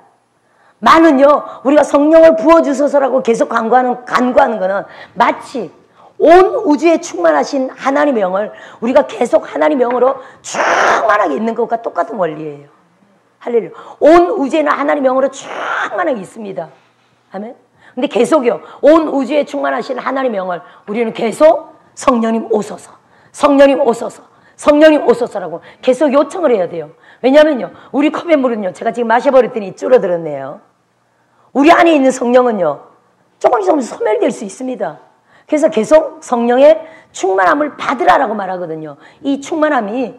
Speaker 1: 많은요, 우리가 성령을 부어주소서라고 계속 간구하는 거는 마치 온 우주에 충만하신 하나님의 영을 우리가 계속 하나님의 영으로 충만하게 있는 것과 똑같은 원리예요. 할렐루야. 온 우주에는 하나님의 영으로 충만하게 있습니다. 아멘. 근데 계속요, 온 우주에 충만하신 하나님의 영을 우리는 계속 성령님 오소서, 성령님 오소서, 성령님 오소서라고 계속 요청을 해야 돼요. 왜냐면요, 우리 컵의 물은요, 제가 지금 마셔버렸더니 줄어들었네요. 우리 안에 있는 성령은요, 조금씩 소멸될 수 있습니다. 그래서 계속 성령의 충만함을 받으라라고 말하거든요. 이 충만함이,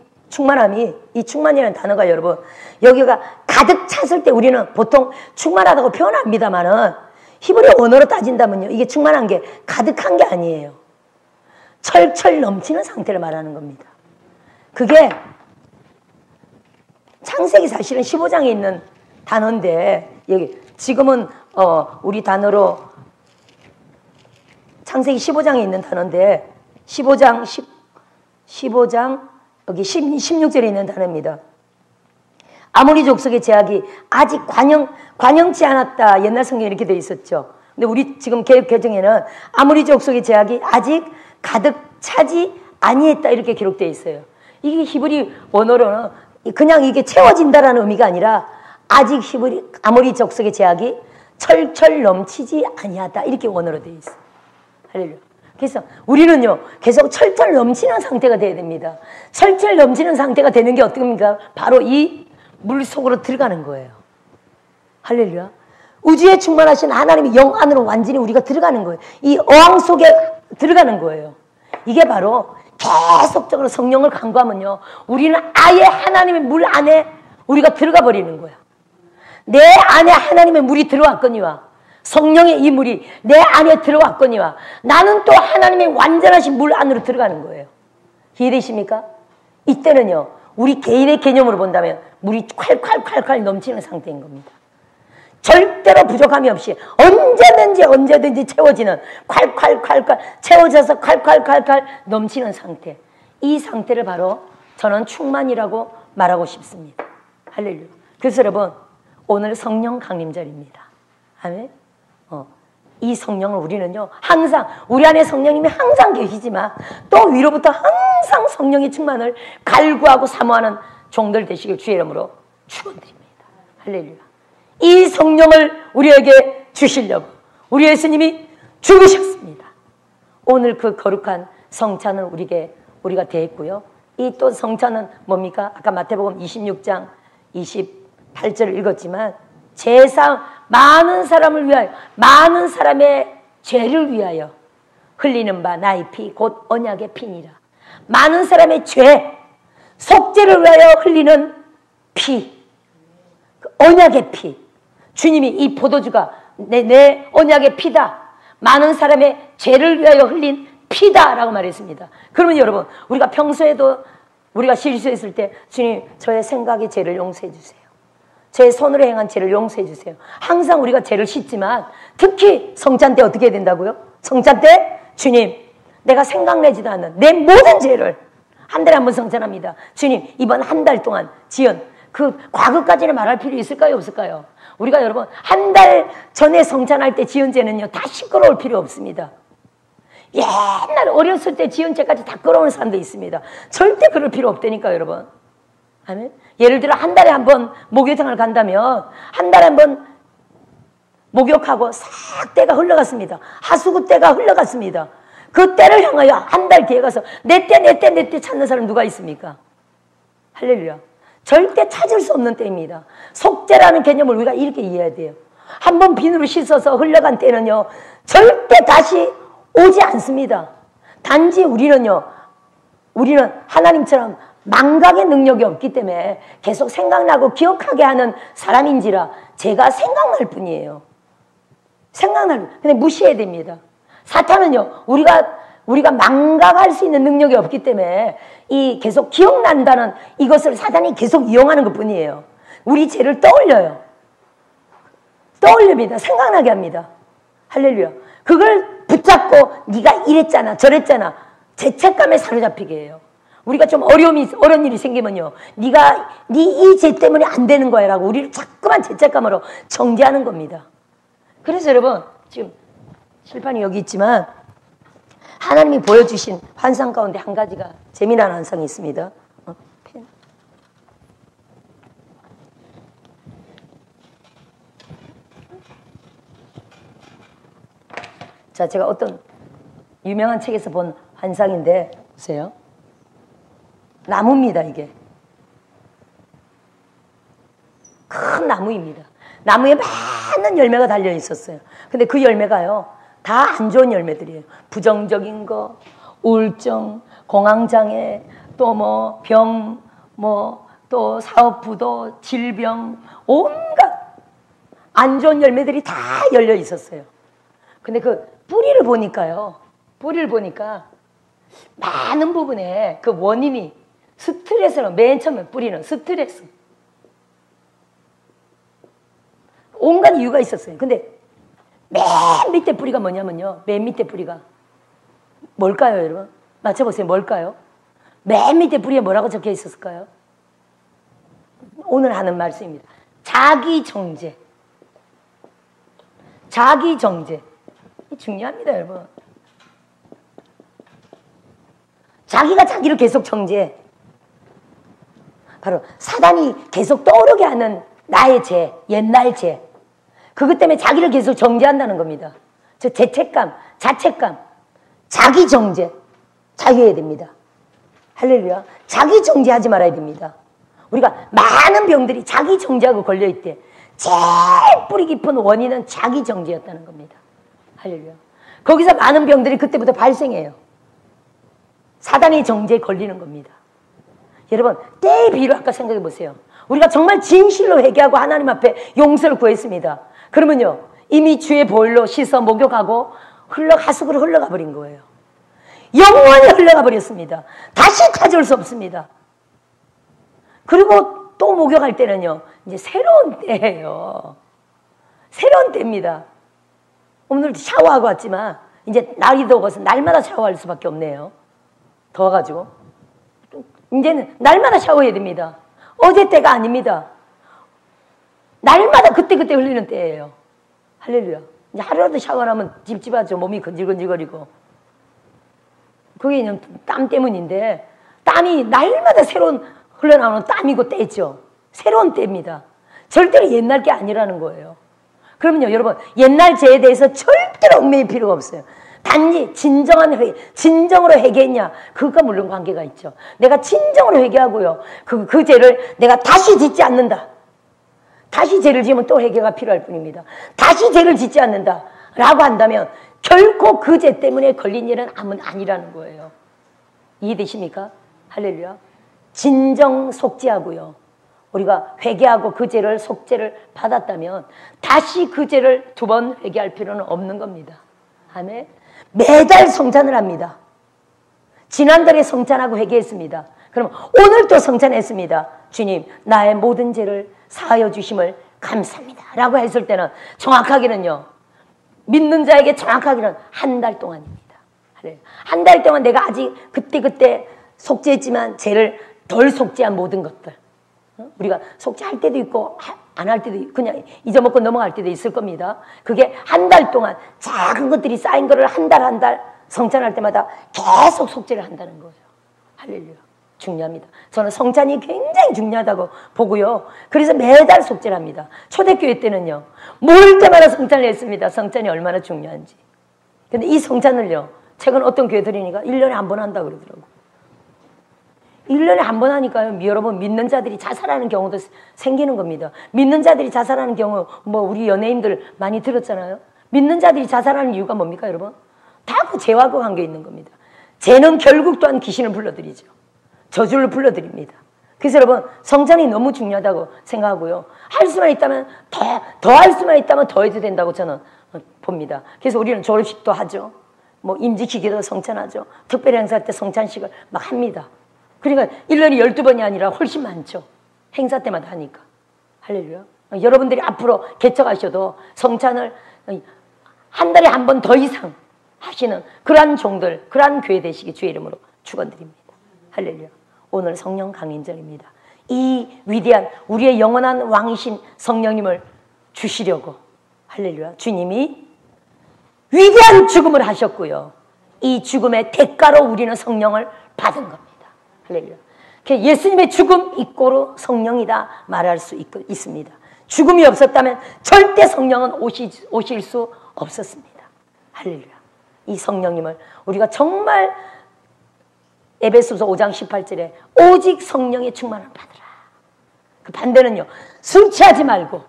Speaker 1: 이 충만이라는 단어가 여러분, 여기가 가득 찼을 때 우리는 보통 충만하다고 표현합니다만은 히브리 언어로 따진다면요, 이게 충만한 게 가득한 게 아니에요. 철철 넘치는 상태를 말하는 겁니다. 그게 창세기 사실은 15장에 있는 단어인데, 여기 지금은 우리 단어로 창세기 15장에 있는 단어인데 15장 여기 16절에 있는 단어입니다. 아모리 족속의 제약이 아직 관영치 않았다. 옛날 성경에 이렇게 되어 있었죠. 근데 우리 지금 개역 개정에는 아모리 족속의 제약이 아직 가득 차지 아니했다 이렇게 기록되어 있어요. 이게 히브리 원어로는 그냥 이게 채워진다라는 의미가 아니라 아직 아모리 족속의 제약이 철철 넘치지 아니하다 이렇게 원어로 되어 있어요. 할렐루야. 그래서 우리는요, 계속 철철 넘치는 상태가 돼야 됩니다. 철철 넘치는 상태가 되는 게 어떻습니까? 바로 이 물 속으로 들어가는 거예요. 할렐루야. 우주에 충만하신 하나님의 영 안으로 완전히 우리가 들어가는 거예요. 이 어항 속에 들어가는 거예요. 이게 바로 계속적으로 성령을 간구하면요, 우리는 아예 하나님의 물 안에 우리가 들어가 버리는 거야. 내 안에 하나님의 물이 들어왔거니와 성령의 이 물이 내 안에 들어왔거니와 나는 또 하나님의 완전하신 물 안으로 들어가는 거예요. 이해되십니까? 이때는요, 우리 개인의 개념으로 본다면 물이 콸콸콸콸 넘치는 상태인 겁니다. 절대로 부족함이 없이 언제든지 채워지는 콸콸콸콸 채워져서 콸콸콸콸 넘치는 상태. 이 상태를 바로 저는 충만이라고 말하고 싶습니다. 할렐루야. 그래서 여러분, 오늘 성령 강림절입니다. 아멘. 이 성령을 우리는요, 항상 우리 안에 성령님이 항상 계시지만 또 위로부터 항상 성령의 충만을 갈구하고 사모하는 종들 되시길 주의 이름으로 축원드립니다. 할렐루야. 이 성령을 우리에게 주시려고 우리 예수님이 죽으셨습니다. 오늘 그 거룩한 성찬을 우리가 대했고요. 이 또 성찬은 뭡니까? 아까 마태복음 26장 28절을 읽었지만 많은 사람을 위하여, 많은 사람의 죄를 위하여 흘리는 바 나의 피 곧 언약의 피니라. 많은 사람의 죄, 속죄를 위하여 흘리는 피, 그 언약의 피. 주님이 이 포도주가 내 언약의 피다, 많은 사람의 죄를 위하여 흘린 피다라고 말했습니다. 그러면 여러분, 우리가 평소에도 우리가 실수했을 때 주님, 저의 생각의 죄를 용서해 주세요. 제 손으로 행한 죄를 용서해 주세요. 항상 우리가 죄를 씻지만 특히 성찬 때 어떻게 해야 된다고요? 성찬 때 주님, 내가 생각내지도 않는 내 모든 죄를 한 달에 한 번 성찬합니다. 주님, 이번 한 달 동안 지은 그 과거까지는 말할 필요 있을까요? 없을까요? 우리가 여러분, 한 달 전에 성찬할 때 지은 죄는요, 다 시끄러울 필요 없습니다. 옛날 어렸을 때 지은 죄까지 다 끌어오는 사람도 있습니다. 절대 그럴 필요 없다니까 여러분. 아멘. 예를 들어 한 달에 한 번 목욕탕을 간다면 한 달에 한 번 목욕하고 싹 때가 흘러갔습니다. 하수구 때가 흘러갔습니다. 그 때를 향하여 한 달 뒤에 가서 내 때 찾는 사람 누가 있습니까? 할렐루야. 절대 찾을 수 없는 때입니다. 속죄라는 개념을 우리가 이렇게 이해해야 돼요. 한 번 비누로 씻어서 흘러간 때는요, 절대 다시 오지 않습니다. 단지 우리는 하나님처럼 망각의 능력이 없기 때문에 계속 생각나고 기억하게 하는 사람인지라 제가 생각날 뿐이에요. 근데 무시해야 됩니다. 사탄은요, 우리가 우리가 망각할 수 있는 능력이 없기 때문에 이 계속 기억난다는 이것을 사단이 계속 이용하는 것 뿐이에요. 우리 죄를 떠올려요. 떠올립니다. 생각나게 합니다. 할렐루야. 그걸 붙잡고 네가 이랬잖아 저랬잖아 죄책감에 사로잡히게 해요. 우리가 좀 어려운 일이 생기면요, 네가 이 죄 때문에 안 되는 거야 라고 우리를 자꾸만 죄책감으로 정죄하는 겁니다. 그래서 여러분, 지금 칠판이 여기 있지만 하나님이 보여주신 환상 가운데 한 가지가 재미난 환상이 있습니다. 펜. 자, 제가 어떤 유명한 책에서 본 환상인데 보세요. 나무입니다. 이게 큰 나무입니다. 나무에 많은 열매가 달려 있었어요. 근데 그 열매가요 다 안 좋은 열매들이에요. 부정적인 거, 우울증, 공황장애, 또 뭐 병, 뭐 또 사업부도, 질병, 온갖 안 좋은 열매들이 다 열려 있었어요. 근데 그 뿌리를 보니까 많은 부분에 그 원인이 스트레스로, 맨 처음에 뿌리는 스트레스, 온갖 이유가 있었어요. 근데 맨 밑에 뿌리가 뭐냐면요, 맨 밑에 뿌리가 뭘까요? 여러분 맞춰보세요. 뭘까요? 맨 밑에 뿌리에 뭐라고 적혀 있었을까요? 오늘 하는 말씀입니다. 자기정죄. 자기정죄. 중요합니다, 여러분. 자기가 자기를 계속 정죄해. 바로 사단이 계속 떠오르게 하는 나의 죄, 옛날 죄. 그것 때문에 자기를 계속 정죄한다는 겁니다. 저 죄책감, 자책감, 자기 정죄 자유해야 됩니다. 할렐루야. 자기 정죄하지 말아야 됩니다. 우리가 많은 병들이 자기 정죄하고 걸려있대. 제일 뿌리 깊은 원인은 자기 정죄였다는 겁니다. 할렐루야. 거기서 많은 병들이 그때부터 발생해요. 사단의 정죄에 걸리는 겁니다. 여러분, 때의 비유를 아까 생각해 보세요. 우리가 정말 진실로 회개하고 하나님 앞에 용서를 구했습니다. 그러면요, 이미 주의 보혈로 씻어 목욕하고 하수구로 흘러가 버린 거예요. 영원히 흘러가 버렸습니다. 다시 찾아올 수 없습니다. 그리고 또 목욕할 때는요, 이제 새로운 때예요. 새로운 때입니다. 오늘 샤워하고 왔지만 이제 날이 더워서 날마다 샤워할 수밖에 없네요. 더워가지고 이제는 날마다 샤워해야 됩니다. 어제 때가 아닙니다. 날마다 그때그때 흘리는 때예요. 할렐루야. 이제 하루라도 샤워를 하면 찝찝하죠. 몸이 건질건질거리고. 그게 그냥 땀 때문인데, 땀이 날마다 새로운 흘러나오는 땀이고 때죠. 새로운 때입니다. 절대로 옛날 게 아니라는 거예요. 그러면요, 여러분, 옛날 죄에 대해서 절대로 얽매일 필요가 없어요. 단지 진정으로 회개했냐, 그것과 물론 관계가 있죠. 내가 진정으로 회개하고요, 그 죄를 내가 다시 짓지 않는다. 다시 죄를 지으면 또 회개가 필요할 뿐입니다. 다시 죄를 짓지 않는다 라고 한다면 결코 그 죄 때문에 걸린 일은 아니라는 거예요. 이해되십니까? 할렐루야. 진정 속죄하고요, 우리가 회개하고 그 죄를 속죄를 받았다면 다시 그 죄를 두 번 회개할 필요는 없는 겁니다. 아멘. 매달 성찬을 합니다. 지난달에 성찬하고 회개했습니다. 그럼 오늘 또 성찬했습니다. 주님, 나의 모든 죄를 사하여 주심을 감사합니다 라고 했을 때는 정확하게는요, 믿는 자에게 정확하게는 한 달 동안입니다. 한 달 동안 내가 아직 그때 속죄했지만 죄를 덜 속죄한 모든 것들, 우리가 속죄할 때도 있고 안 할 때도 있고 그냥 잊어먹고 넘어갈 때도 있을 겁니다. 그게 한 달 동안 작은 것들이 쌓인 거를 한 달 성찬할 때마다 계속 속죄를 한다는 거죠. 할렐루야. 중요합니다. 저는 성찬이 굉장히 중요하다고 보고요, 그래서 매달 속죄를 합니다. 초대교회 때는요, 모일 때마다 성찬을 했습니다. 성찬이 얼마나 중요한지. 근데 이 성찬을요, 최근 어떤 교회들이니까 1년에 한 번 한다고 그러더라고요. 1년에 한 번 하니까요, 여러분, 믿는 자들이 자살하는 경우도 생기는 겁니다. 믿는 자들이 자살하는 경우, 뭐 우리 연예인들 많이 들었잖아요. 믿는 자들이 자살하는 이유가 뭡니까, 여러분? 다 그 죄와 그 관계 있는 겁니다. 죄는 결국 또한 귀신을 불러들이죠. 저주를 불러드립니다. 그래서 여러분, 성찬이 너무 중요하다고 생각하고요, 할 수만 있다면 더 할 수만 있다면 더 해도 된다고 저는 봅니다. 그래서 우리는 졸업식도 하죠. 뭐 임직기계도 성찬하죠. 특별 행사 때 성찬식을 막 합니다. 그러니까 1년에 12번이 아니라 훨씬 많죠. 행사 때마다 하니까. 할렐루야. 여러분들이 앞으로 개척하셔도 성찬을 한 달에 한 번 더 이상 하시는 그러한 종들, 그러한 교회 되시기 주의 이름으로 축원드립니다. 할렐루야. 오늘 성령 강인절입니다. 이 위대한 우리의 영원한 왕이신 성령님을 주시려고 할렐루야. 주님이 위대한 죽음을 하셨고요. 이 죽음의 대가로 우리는 성령을 받은 겁니다. 할렐루야. 예수님의 죽음 이꼬로 성령이다 말할 수 있습니다. 죽음이 없었다면 절대 성령은 오실 수 없었습니다. 할렐루야. 이 성령님을 우리가 정말 에베소서 5장 18절에 오직 성령의 충만을 받으라. 그 반대는요. 술 취하지 말고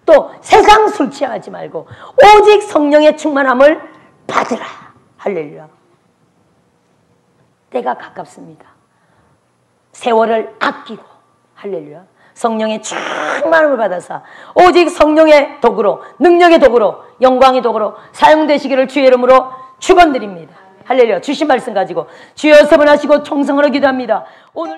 Speaker 1: 또 세상 술 취하지 말고 오직 성령의 충만함을 받으라. 할렐루야. 때가 가깝습니다. 세월을 아끼고 할렐루야. 성령의 충만함을 받아서 오직 성령의 도구로 능력의 도구로 영광의 도구로 사용되시기를 주의 이름으로 축원드립니다. 할렐루야. 주신 말씀 가지고 주여 세 번 하시고 총성으로 기도합니다. 오늘